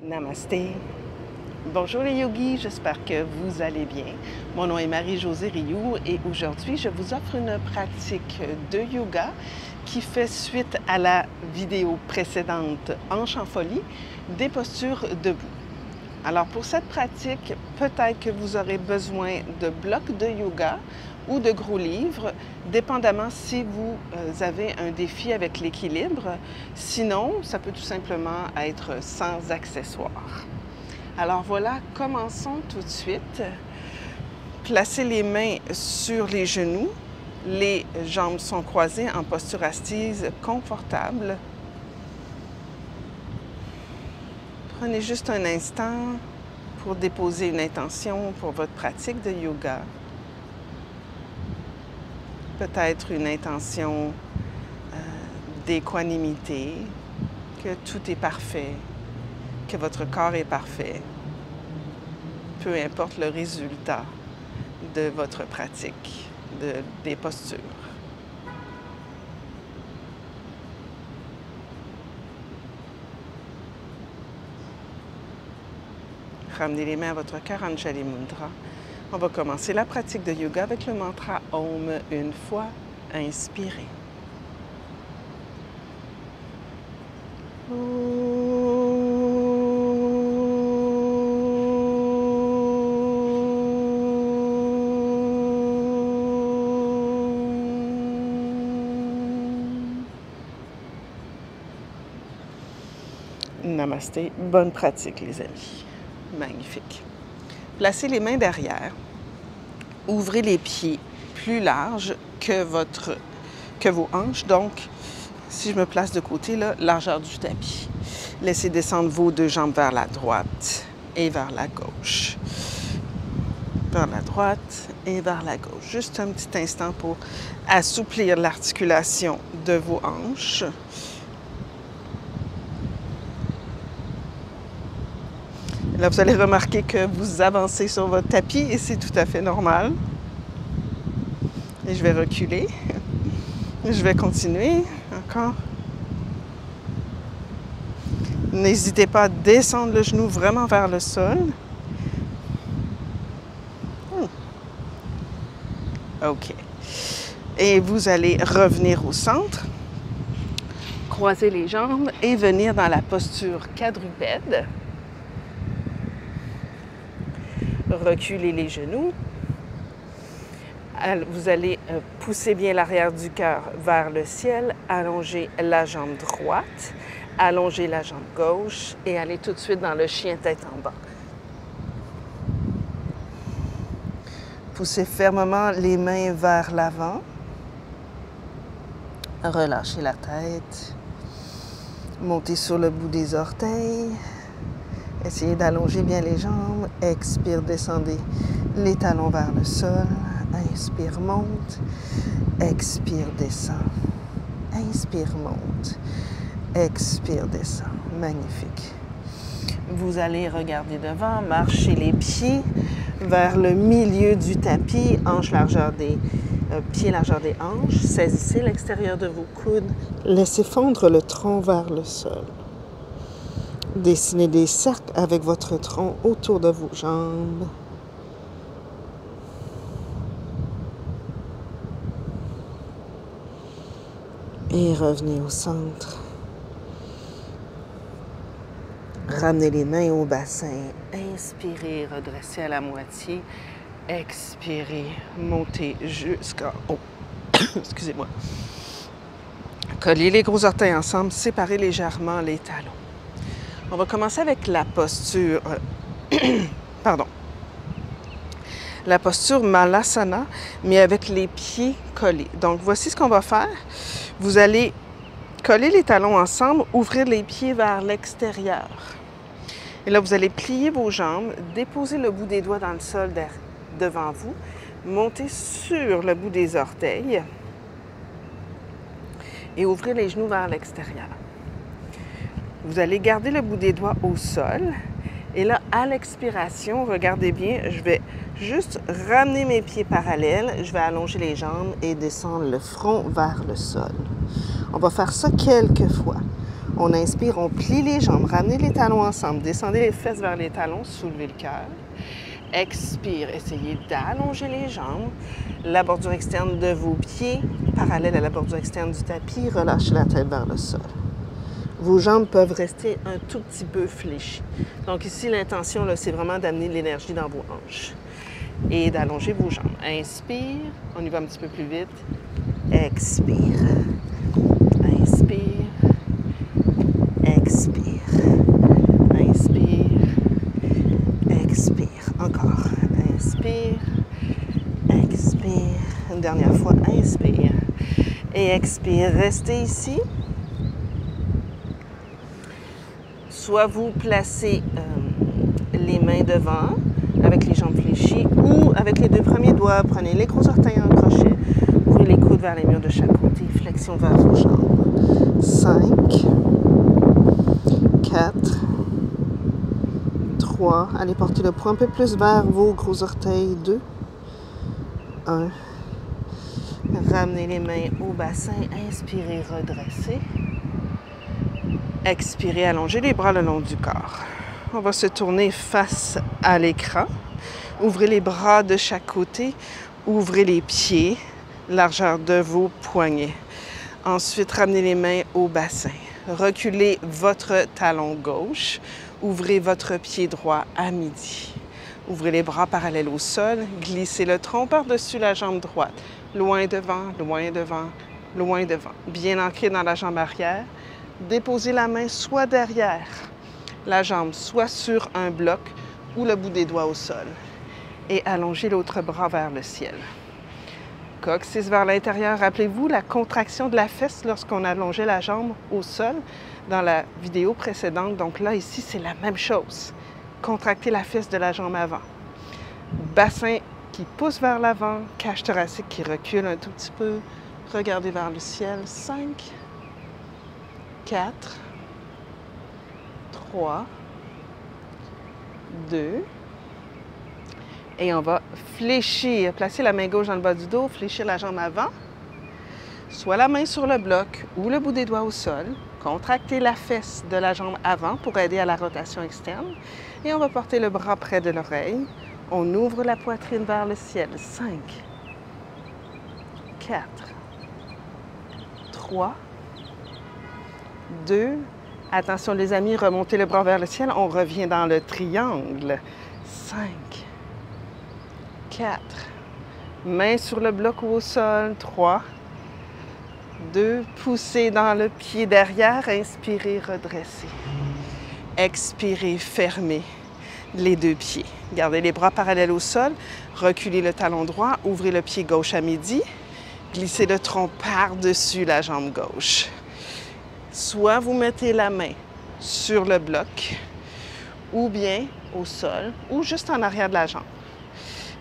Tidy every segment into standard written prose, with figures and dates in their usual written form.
Namasté. Bonjour les yogis, j'espère que vous allez bien. Mon nom est Marie-Josée Rioux et aujourd'hui, je vous offre une pratique de yoga qui fait suite à la vidéo précédente Hanche en folie, des postures debout. Alors pour cette pratique, peut-être que vous aurez besoin de blocs de yoga ou de gros livres, dépendamment si vous avez un défi avec l'équilibre. Sinon, ça peut tout simplement être sans accessoires. Alors voilà, commençons tout de suite. Placez les mains sur les genoux. Les jambes sont croisées en posture assise confortable. Prenez juste un instant pour déposer une intention pour votre pratique de yoga. Peut-être une intention d'équanimité, que tout est parfait, que votre corps est parfait, peu importe le résultat de votre pratique, des postures. Ramenez les mains à votre cœur, Anjali Mudra. On va commencer la pratique de yoga avec le mantra Om une fois. Inspirez. Namasté. Bonne pratique, les amis. Magnifique. Placez les mains derrière. Ouvrez les pieds plus larges que vos hanches. Donc, si je me place de côté, là, largeur du tapis. Laissez descendre vos deux jambes vers la droite et vers la gauche. Vers la droite et vers la gauche. Juste un petit instant pour assouplir l'articulation de vos hanches. Là, vous allez remarquer que vous avancez sur votre tapis et c'est tout à fait normal. Et je vais reculer. Je vais continuer. Encore. N'hésitez pas à descendre le genou vraiment vers le sol. OK. Et vous allez revenir au centre. Croiser les jambes et venir dans la posture quadrupède. Reculez les genoux. Vous allez pousser bien l'arrière du cœur vers le ciel, allonger la jambe droite, allonger la jambe gauche et aller tout de suite dans le chien tête en bas. Poussez fermement les mains vers l'avant. Relâchez la tête. Montez sur le bout des orteils. Essayez d'allonger bien les jambes. Expire, descendez les talons vers le sol. Inspire, monte. Expire, descend. Inspire, monte. Expire, descend. Magnifique. Vous allez regarder devant, marcher les pieds vers le milieu du tapis, hanches largeur des pieds largeur des hanches. Saisissez l'extérieur de vos coudes. Laissez fondre le tronc vers le sol. Dessinez des cercles avec votre tronc autour de vos jambes. Et revenez au centre. Ramenez les mains au bassin. Inspirez, redressez à la moitié. Expirez, montez jusqu'en haut. Excusez-moi. Collez les gros orteils ensemble, séparez légèrement les talons. On va commencer avec la posture, la posture Malasana, mais avec les pieds collés. Donc, voici ce qu'on va faire. Vous allez coller les talons ensemble, ouvrir les pieds vers l'extérieur. Et là, vous allez plier vos jambes, déposer le bout des doigts dans le sol devant vous, monter sur le bout des orteils et ouvrir les genoux vers l'extérieur. Vous allez garder le bout des doigts au sol. Et là, à l'expiration, regardez bien, je vais juste ramener mes pieds parallèles. Je vais allonger les jambes et descendre le front vers le sol. On va faire ça quelques fois. On inspire, on plie les jambes, ramenez les talons ensemble, descendez les fesses vers les talons, soulevez le cœur. Expire, essayez d'allonger les jambes. La bordure externe de vos pieds, parallèle à la bordure externe du tapis, relâchez la tête vers le sol. Vos jambes peuvent rester un tout petit peu fléchies. Donc ici, l'intention, c'est vraiment d'amener l'énergie dans vos hanches et d'allonger vos jambes. Inspire, on y va un petit peu plus vite. Expire, inspire, expire, inspire, expire. Encore, inspire, expire. Une dernière fois, inspire et expire. Restez ici. Soit vous placez les mains devant avec les jambes fléchies ou avec les deux premiers doigts, prenez les gros orteils en crochet, ouvrez les coudes vers les murs de chaque côté, flexion vers vos jambes. 5, 4, 3, allez porter le poing un peu plus vers vos gros orteils, 2, 1. Ramenez les mains au bassin, inspirez, redressez. Expirez, allongez les bras le long du corps. On va se tourner face à l'écran. Ouvrez les bras de chaque côté. Ouvrez les pieds, largeur de vos poignets. Ensuite, ramenez les mains au bassin. Reculez votre talon gauche. Ouvrez votre pied droit à midi. Ouvrez les bras parallèles au sol. Glissez le tronc par-dessus la jambe droite. Loin devant, loin devant, loin devant. Bien ancré dans la jambe arrière. Déposez la main soit derrière la jambe, soit sur un bloc ou le bout des doigts au sol. Et allongez l'autre bras vers le ciel. Coccyx vers l'intérieur. Rappelez-vous la contraction de la fesse lorsqu'on allongeait la jambe au sol dans la vidéo précédente. Donc là, ici, c'est la même chose. Contractez la fesse de la jambe avant. Bassin qui pousse vers l'avant, cage thoracique qui recule un tout petit peu. Regardez vers le ciel. 5, 4, 3, 2, et on va fléchir, placer la main gauche dans le bas du dos, fléchir la jambe avant, soit la main sur le bloc ou le bout des doigts au sol, contracter la fesse de la jambe avant pour aider à la rotation externe, et on va porter le bras près de l'oreille, on ouvre la poitrine vers le ciel, 5, 4, 3, 2, attention les amis, remontez le bras vers le ciel, on revient dans le triangle. 5, 4, main sur le bloc ou au sol, 3, 2, poussez dans le pied derrière, inspirez, redressez. Expirez, fermez les deux pieds. Gardez les bras parallèles au sol, reculez le talon droit, ouvrez le pied gauche à midi, glissez le tronc par-dessus la jambe gauche. Soit vous mettez la main sur le bloc, ou bien au sol, ou juste en arrière de la jambe.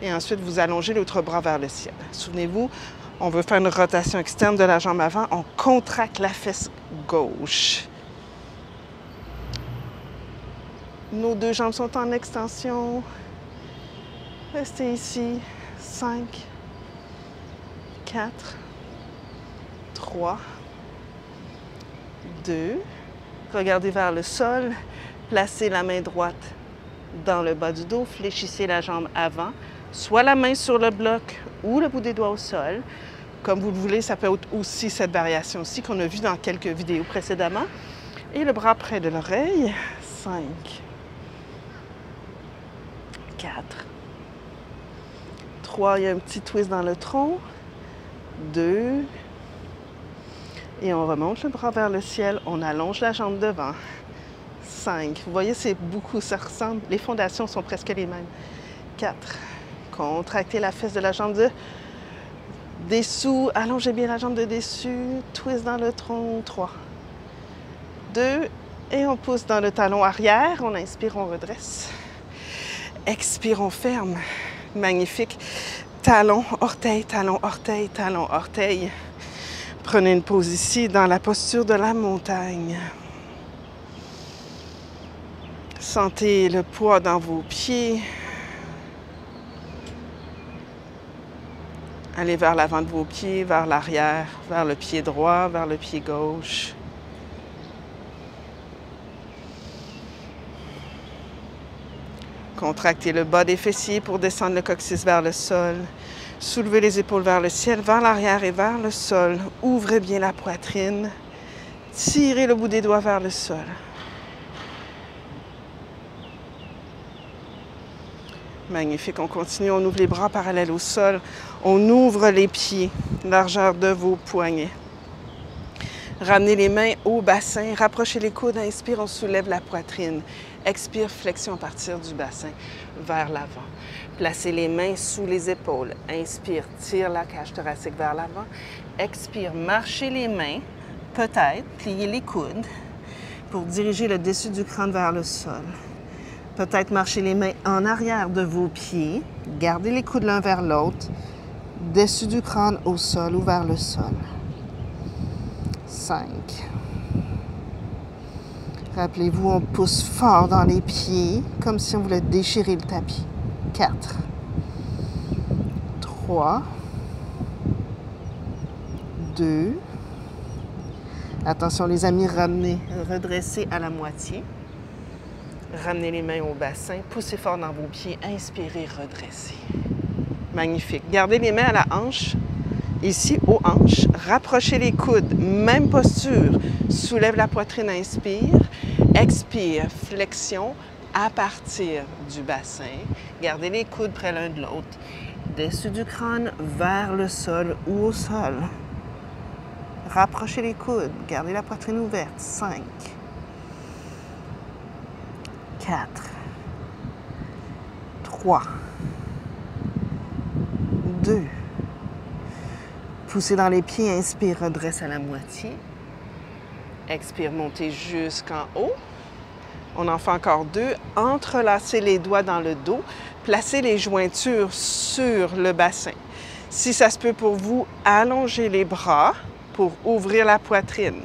Et ensuite, vous allongez l'autre bras vers le ciel. Souvenez-vous, on veut faire une rotation externe de la jambe avant, on contracte la fesse gauche. Nos deux jambes sont en extension. Restez ici. 5, 4, 3, 2. Regardez vers le sol. Placez la main droite dans le bas du dos. Fléchissez la jambe avant. Soit la main sur le bloc ou le bout des doigts au sol. Comme vous le voulez, ça peut être aussi cette variation aussi qu'on a vue dans quelques vidéos précédemment. Et le bras près de l'oreille. 5, 4, 3. Il y a un petit twist dans le tronc. 2. Et on remonte le bras vers le ciel. On allonge la jambe devant. 5. Vous voyez, c'est beaucoup, ça ressemble. Les fondations sont presque les mêmes. 4. Contractez la fesse de la jambe de dessous. Allongez bien la jambe de dessus. Twist dans le tronc. 3. 2. Et on pousse dans le talon arrière. On inspire, on redresse. Expire, on ferme. Magnifique. Talon, orteil, talon, orteil, talon, orteil. Prenez une pause ici dans la posture de la montagne. Sentez le poids dans vos pieds. Allez vers l'avant de vos pieds, vers l'arrière, vers le pied droit, vers le pied gauche. Contractez le bas des fessiers pour descendre le coccyx vers le sol. Soulevez les épaules vers le ciel, vers l'arrière et vers le sol. Ouvrez bien la poitrine. Tirez le bout des doigts vers le sol. Magnifique. On continue. On ouvre les bras parallèles au sol. On ouvre les pieds, largeur de vos poignets. Ramenez les mains au bassin. Rapprochez les coudes. Inspire, on soulève la poitrine. Expire, flexion à partir du bassin vers l'avant. Placez les mains sous les épaules. Inspire, tire la cage thoracique vers l'avant. Expire, marchez les mains, peut-être, pliez les coudes pour diriger le dessus du crâne vers le sol. Peut-être marchez les mains en arrière de vos pieds. Gardez les coudes l'un vers l'autre. Dessus du crâne au sol ou vers le sol. 5. Rappelez-vous, on pousse fort dans les pieds, comme si on voulait déchirer le tapis. 4. 3. 2. Attention les amis, ramenez, redressez à la moitié. Ramenez les mains au bassin, poussez fort dans vos pieds, inspirez, redressez. Magnifique. Gardez les mains à la hanche, ici aux hanches. Rapprochez les coudes, même posture. Soulève la poitrine, inspire. Expire, flexion à partir du bassin. Gardez les coudes près l'un de l'autre. Dessus du crâne vers le sol ou au sol. Rapprochez les coudes. Gardez la poitrine ouverte. 5. 4. 3. 2. Poussez dans les pieds. Inspire, redresse à la moitié. Expire, montez jusqu'en haut. On en fait encore 2. Entrelacez les doigts dans le dos. Placez les jointures sur le bassin. Si ça se peut pour vous, allongez les bras pour ouvrir la poitrine.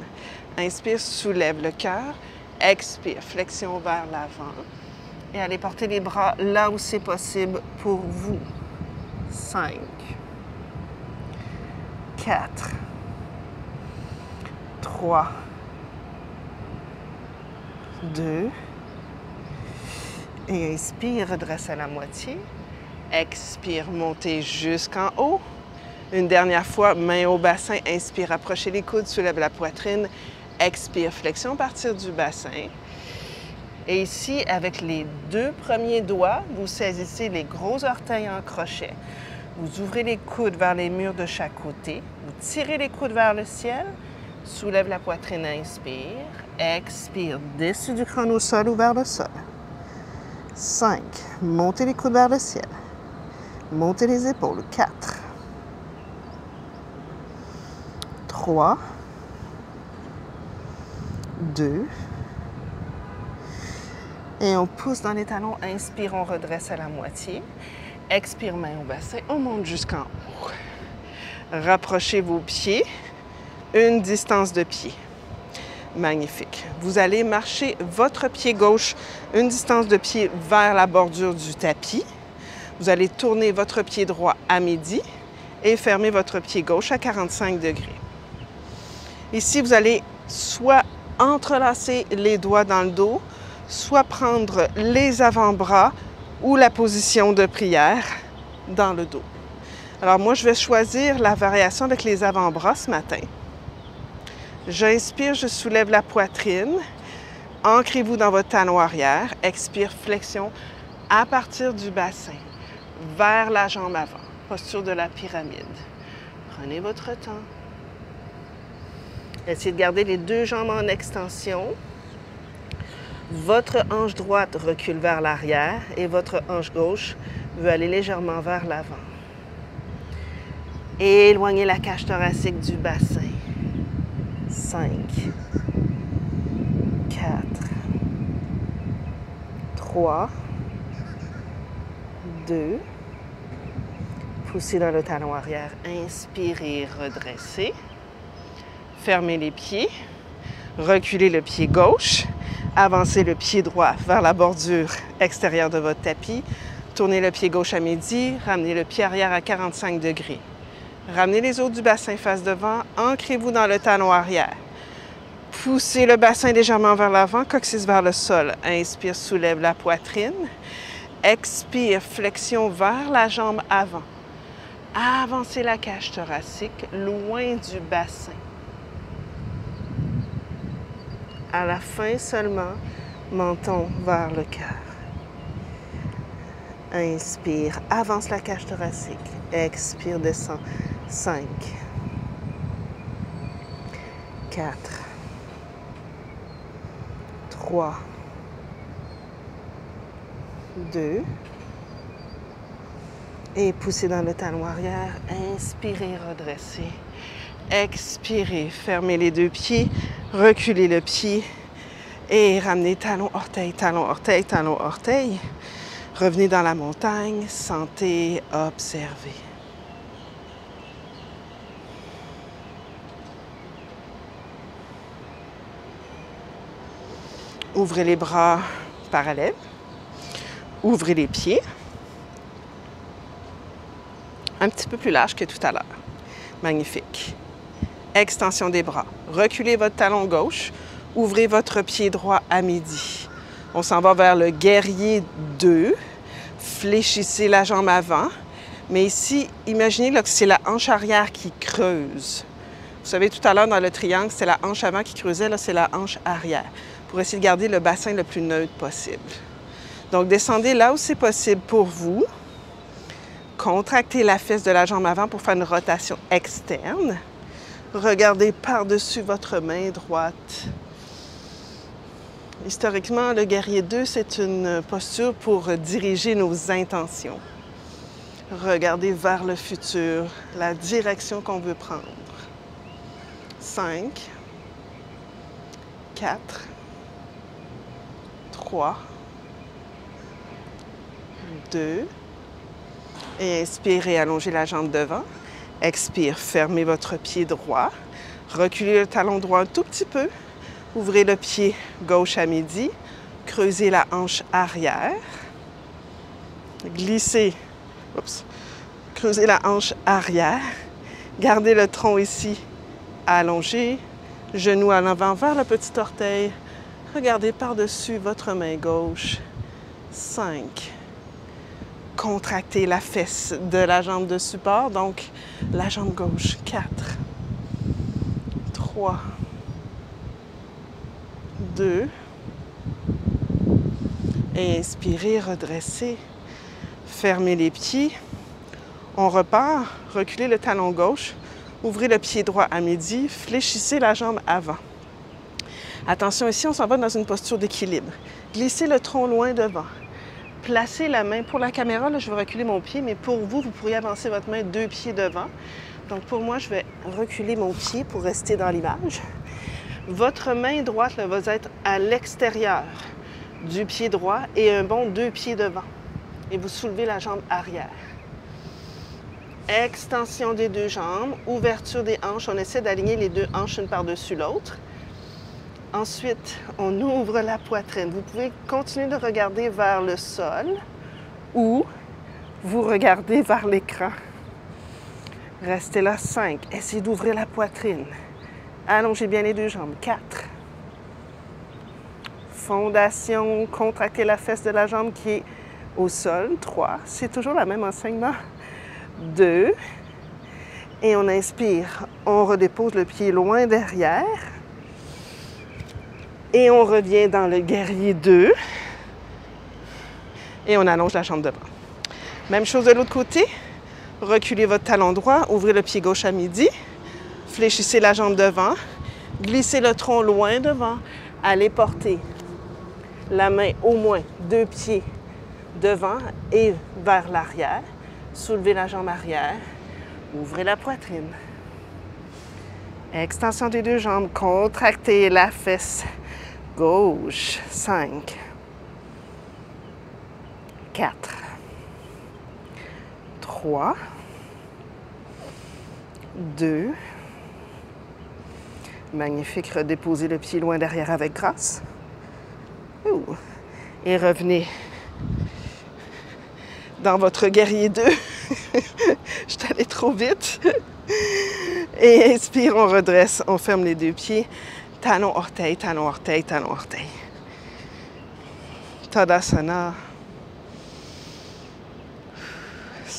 Inspire, soulève le cœur. Expire, flexion vers l'avant. Et allez porter les bras là où c'est possible pour vous. 5. 4. 3. 2. Et inspire, redresse à la moitié. Expire, montez jusqu'en haut. Une dernière fois, main au bassin. Inspire, approchez les coudes, soulève la poitrine. Expire, flexion à partir du bassin. Et ici, avec les 2 premiers doigts, vous saisissez les gros orteils en crochet. Vous ouvrez les coudes vers les murs de chaque côté. Vous tirez les coudes vers le ciel. Soulève la poitrine, inspire. Expire, dessus du crâne au sol ou vers le sol. 5. Montez les coudes vers le ciel. Montez les épaules. 4. 3. 2. Et on pousse dans les talons. Inspire, on redresse à la moitié. Expire, main au bassin. On monte jusqu'en haut. Rapprochez vos pieds. Une distance de pied. Magnifique. Vous allez marcher votre pied gauche une distance de pied vers la bordure du tapis. Vous allez tourner votre pied droit à midi et fermer votre pied gauche à 45 degrés. Ici, vous allez soit entrelacer les doigts dans le dos, soit prendre les avant-bras ou la position de prière dans le dos. Alors moi, je vais choisir la variation avec les avant-bras ce matin. J'inspire, je soulève la poitrine. Ancrez-vous dans votre talon arrière. Expire, flexion à partir du bassin, vers la jambe avant. Posture de la pyramide. Prenez votre temps. Essayez de garder les 2 jambes en extension. Votre hanche droite recule vers l'arrière et votre hanche gauche veut aller légèrement vers l'avant. Éloignez la cage thoracique du bassin. 5, 4, 3, 2. Poussez dans le talon arrière. Inspirez, redressez. Fermez les pieds. Reculez le pied gauche. Avancez le pied droit vers la bordure extérieure de votre tapis. Tournez le pied gauche à midi. Ramenez le pied arrière à 45 degrés. Ramenez les os du bassin face devant. Ancrez-vous dans le talon arrière. Poussez le bassin légèrement vers l'avant, coccyx vers le sol. Inspire, soulève la poitrine. Expire, flexion vers la jambe avant. Avancez la cage thoracique loin du bassin. À la fin seulement, menton vers le cœur. Inspire, avance la cage thoracique. Expire, descend. 5, 4, 3, 2, et poussez dans le talon arrière. Inspirez, redressez. Expirez, fermez les deux pieds, reculez le pied et ramenez talon, orteil, talon, orteil, talon, orteil. Revenez dans la montagne, sentez, observez. Ouvrez les bras parallèles. Ouvrez les pieds. Un petit peu plus large que tout à l'heure. Magnifique. Extension des bras. Reculez votre talon gauche. Ouvrez votre pied droit à midi. On s'en va vers le guerrier 2. Fléchissez la jambe avant. Mais ici, imaginez là, que c'est la hanche arrière qui creuse. Vous savez, tout à l'heure, dans le triangle, c'est la hanche avant qui creusait. Là, c'est la hanche arrière. Pour essayer de garder le bassin le plus neutre possible. Donc, descendez là où c'est possible pour vous. Contractez la fesse de la jambe avant pour faire une rotation externe. Regardez par-dessus votre main droite. Historiquement, le guerrier 2, c'est une posture pour diriger nos intentions. Regardez vers le futur, la direction qu'on veut prendre. 5, 4, 3, 2, et inspirez, allongez la jambe devant. Expire, fermez votre pied droit. Reculez le talon droit un tout petit peu. Ouvrez le pied gauche à midi. Creusez la hanche arrière. Glissez. Oups. Creusez la hanche arrière. Gardez le tronc ici allongé. Genou à l'avant vers le petit orteil. Regardez par-dessus votre main gauche. 5. Contractez la fesse de la jambe de support, donc la jambe gauche. 4, 3, 2, et inspirez, redressez, fermez les pieds. On repart, reculez le talon gauche, ouvrez le pied droit à midi, fléchissez la jambe avant. Attention, ici, on s'en va dans une posture d'équilibre. Glissez le tronc loin devant. Placez la main pour la caméra, là, je vais reculer mon pied, mais pour vous, vous pourriez avancer votre main 2 pieds devant. Donc pour moi, je vais reculer mon pied pour rester dans l'image. Votre main droite là, va être à l'extérieur du pied droit et un bon 2 pieds devant. Et vous soulevez la jambe arrière. Extension des deux jambes, ouverture des hanches. On essaie d'aligner les deux hanches une par-dessus l'autre. Ensuite, on ouvre la poitrine. Vous pouvez continuer de regarder vers le sol ou vous regardez vers l'écran. Restez là. 5. Essayez d'ouvrir la poitrine. Allongez bien les deux jambes. 4. Fondation. Contractez la fesse de la jambe qui est au sol. 3. C'est toujours le même enseignement. 2. Et on inspire. On redépose le pied loin derrière. Et on revient dans le guerrier 2. Et on allonge la jambe devant. Même chose de l'autre côté. Reculez votre talon droit, ouvrez le pied gauche à midi. Fléchissez la jambe devant. Glissez le tronc loin devant. Allez porter la main au moins 2 pieds devant et vers l'arrière. Soulevez la jambe arrière. Ouvrez la poitrine. Extension des deux jambes. Contractez la fesse gauche. 5, 4, 3, 2. Magnifique. Redéposez le pied loin derrière avec grâce. Et revenez dans votre guerrier 2. Je suis allée trop vite. Et inspire, on redresse, on ferme les deux pieds. Talon, orteil, talon, orteil, talon, orteil. Tadasana.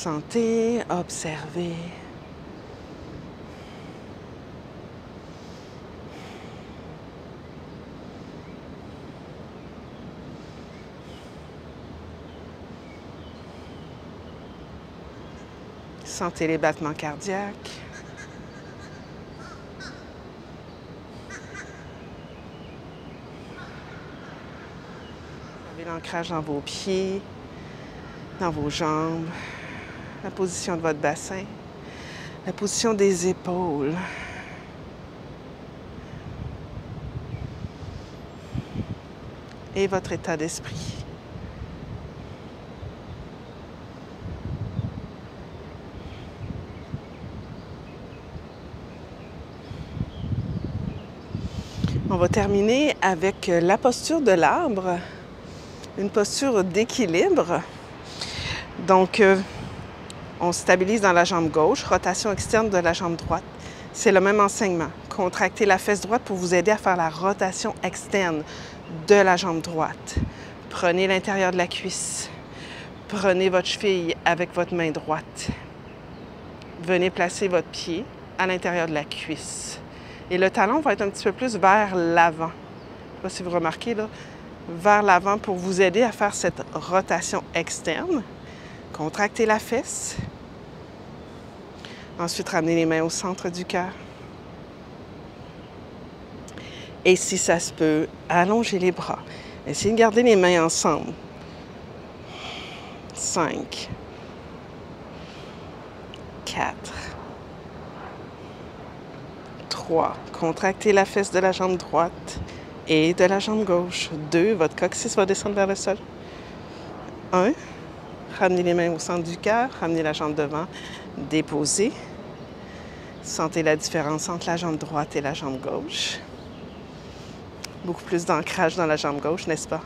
Sentez, observez. Sentez les battements cardiaques. Vous avez l'ancrage dans vos pieds, dans vos jambes, la position de votre bassin, la position des épaules. Et votre état d'esprit. On va terminer avec la posture de l'arbre, une posture d'équilibre. Donc, on stabilise dans la jambe gauche, rotation externe de la jambe droite. C'est le même enseignement. Contractez la fesse droite pour vous aider à faire la rotation externe de la jambe droite. Prenez l'intérieur de la cuisse. Prenez votre cheville avec votre main droite. Venez placer votre pied à l'intérieur de la cuisse. Et le talon va être un petit peu plus vers l'avant. Je ne sais pas si vous remarquez, là, vers l'avant pour vous aider à faire cette rotation externe. Contractez la fesse. Ensuite, ramenez les mains au centre du cœur. Et si ça se peut, allongez les bras. Essayez de garder les mains ensemble. 5, 4, 3. Contractez la fesse de la jambe droite et de la jambe gauche. 2. Votre coccyx va descendre vers le sol. 1. Ramenez les mains au centre du cœur. Ramenez la jambe devant. Déposez. Sentez la différence entre la jambe droite et la jambe gauche. Beaucoup plus d'ancrage dans la jambe gauche, n'est-ce pas?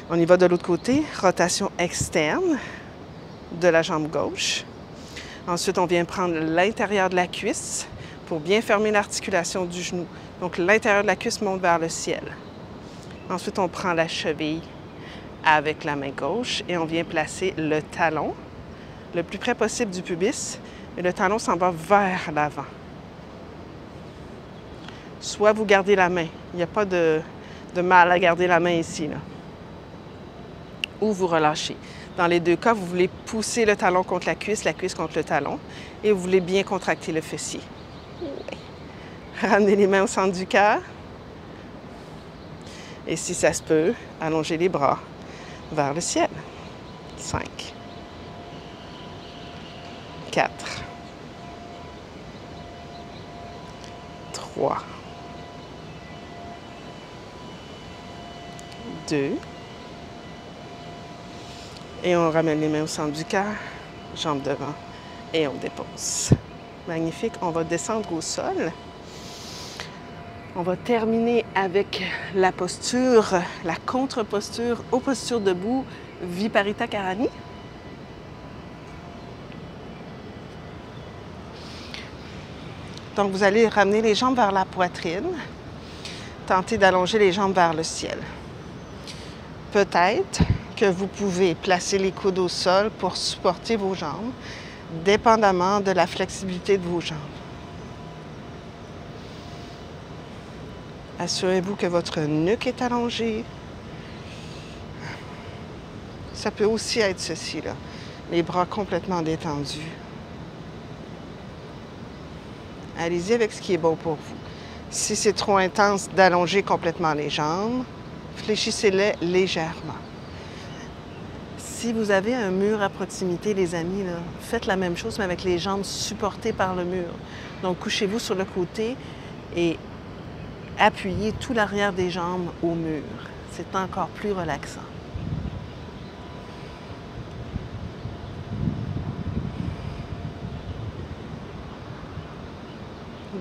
On y va de l'autre côté. Rotation externe de la jambe gauche. Ensuite, on vient prendre l'intérieur de la cuisse pour bien fermer l'articulation du genou. Donc, l'intérieur de la cuisse monte vers le ciel. Ensuite, on prend la cheville avec la main gauche et on vient placer le talon le plus près possible du pubis. Et le talon s'en va vers l'avant. Soit vous gardez la main. Il n'y a pas de mal à garder la main ici, là. Ou vous relâchez. Dans les deux cas, vous voulez pousser le talon contre la cuisse contre le talon, et vous voulez bien contracter le fessier. Ramenez les mains au centre du cœur. Et si ça se peut, allongez les bras vers le ciel. 5, 4, 3, 2, et on ramène les mains au centre du cœur, jambes devant, et on dépose. Magnifique. On va descendre au sol. On va terminer avec la posture, la contre-posture aux postures debout, Viparita Karani. Donc, vous allez ramener les jambes vers la poitrine. Tentez d'allonger les jambes vers le ciel. Peut-être que vous pouvez placer les coudes au sol pour supporter vos jambes, dépendamment de la flexibilité de vos jambes. Assurez-vous que votre nuque est allongée. Ça peut aussi être ceci, là. Les bras complètement détendus. Allez-y avec ce qui est bon pour vous. Si c'est trop intense d'allonger complètement les jambes, fléchissez-les légèrement. Si vous avez un mur à proximité, les amis, là, faites la même chose, mais avec les jambes supportées par le mur. Donc, couchez-vous sur le côté et appuyez tout l'arrière des jambes au mur. C'est encore plus relaxant.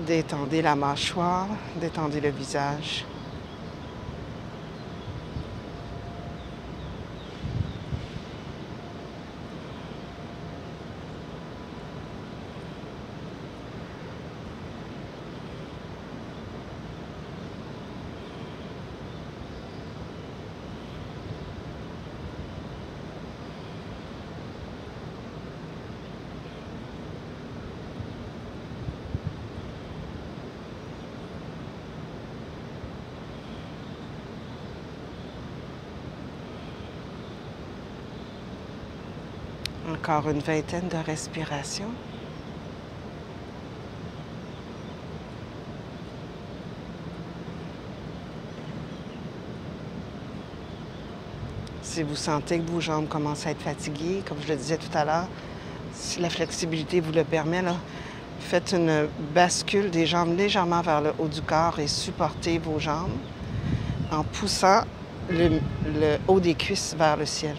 Détendez la mâchoire, détendez le visage. Encore une vingtaine de respirations. Si vous sentez que vos jambes commencent à être fatiguées, comme je le disais tout à l'heure, si la flexibilité vous le permet, là, faites une bascule des jambes légèrement vers le haut du corps et supportez vos jambes en poussant le haut des cuisses vers le ciel.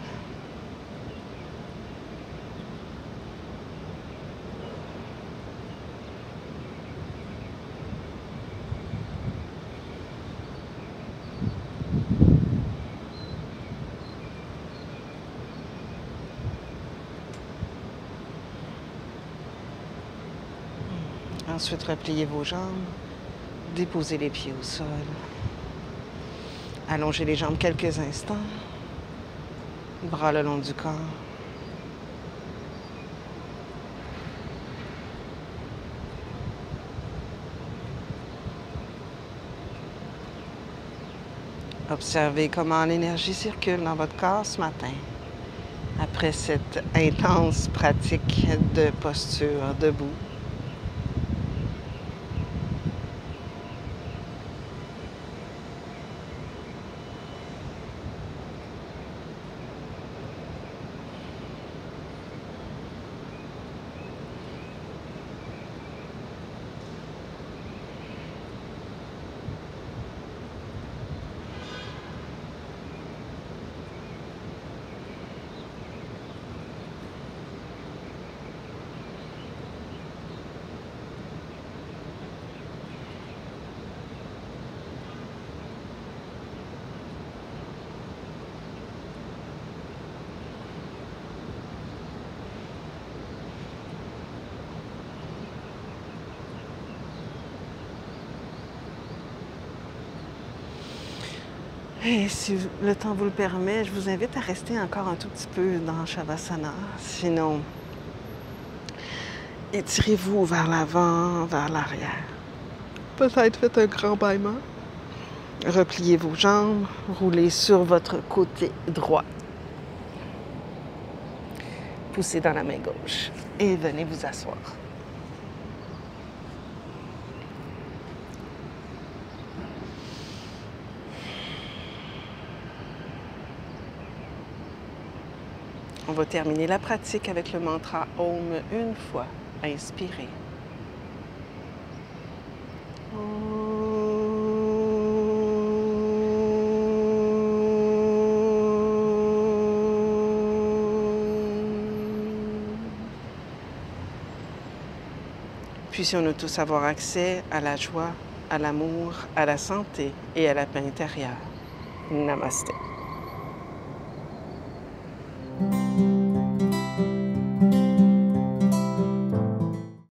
Ensuite, repliez vos jambes, déposez les pieds au sol. Allongez les jambes quelques instants, bras le long du corps. Observez comment l'énergie circule dans votre corps ce matin, après cette intense pratique de posture debout. Et si le temps vous le permet, je vous invite à rester encore un tout petit peu dans Shavasana. Sinon, étirez-vous vers l'avant, vers l'arrière. Peut-être faites un grand bâillement. Repliez vos jambes, roulez sur votre côté droit. Poussez dans la main gauche et venez vous asseoir. On va terminer la pratique avec le mantra Om une fois. Inspirez. Puissions-nous tous avoir accès à la joie, à l'amour, à la santé et à la paix intérieure. Namasté.